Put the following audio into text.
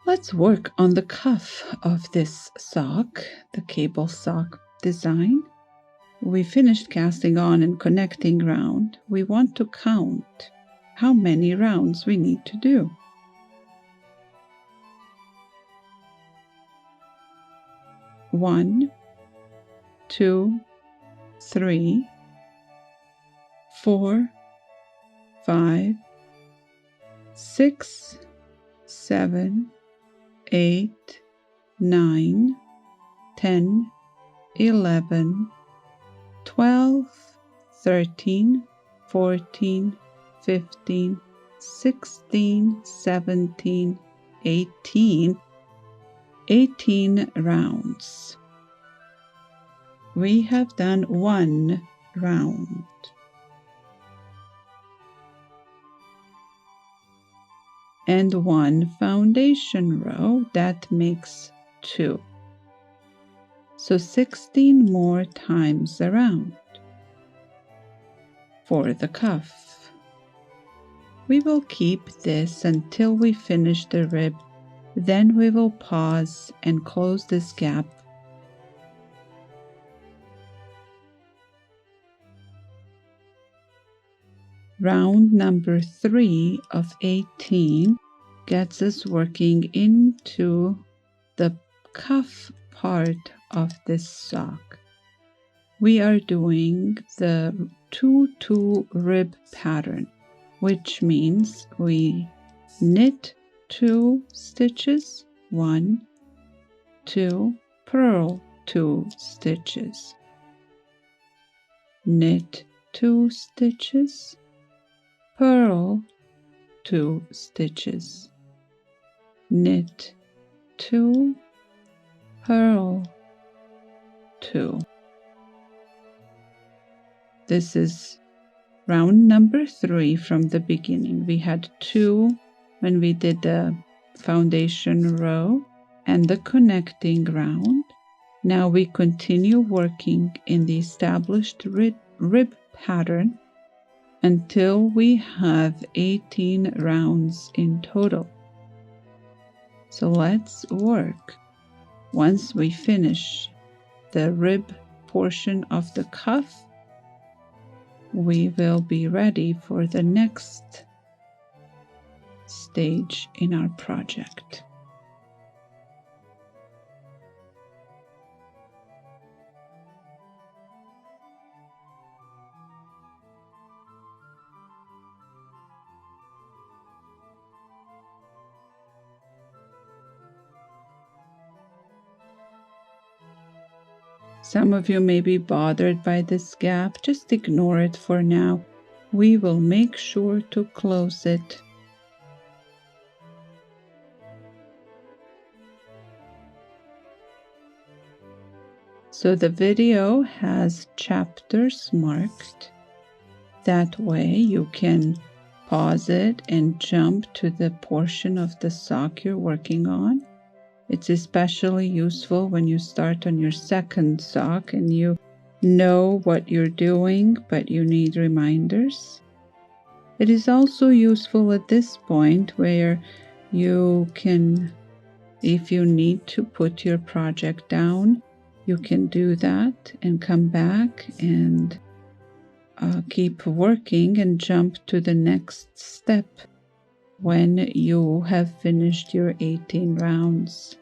Let's work on the cuff of this sock, the cable sock design. We finished casting on and connecting round. We want to count how many rounds we need to do. 1, 2, 3, 4, 5, 6, 7, 8, 9, 10, 11, 12, 13, 14, 15, 16, 17, 18. 18 rounds. We have done 1 round. And 1 foundation row, that makes 2. So 16 more times around for the cuff. We will keep this until we finish the rib. Then we will pause and close this gap. Round number 3 of 18 gets us working into the cuff part of this sock. We are doing the 2-2 rib pattern, which means we knit 2 stitches, 1, 2, purl 2 stitches, knit 2 stitches, purl 2 stitches, knit 2, purl 2. This is round number 3 from the beginning. We had 2 when we did the foundation row and the connecting round. Now we continue working in the established rib pattern until we have 18 rounds in total. So let's work. Once we finish the rib portion of the cuff, we will be ready for the next stage in our project. Some of you may be bothered by this gap. Just ignore it for now. We will make sure to close it. So the video has chapters marked. That way you can pause it and jump to the portion of the sock you're working on. It's especially useful when you start on your second sock and you know what you're doing, but you need reminders. It is also useful at this point where you can, if you need to put your project down, you can do that and come back and keep working and jump to the next step when you have finished your 18 rounds.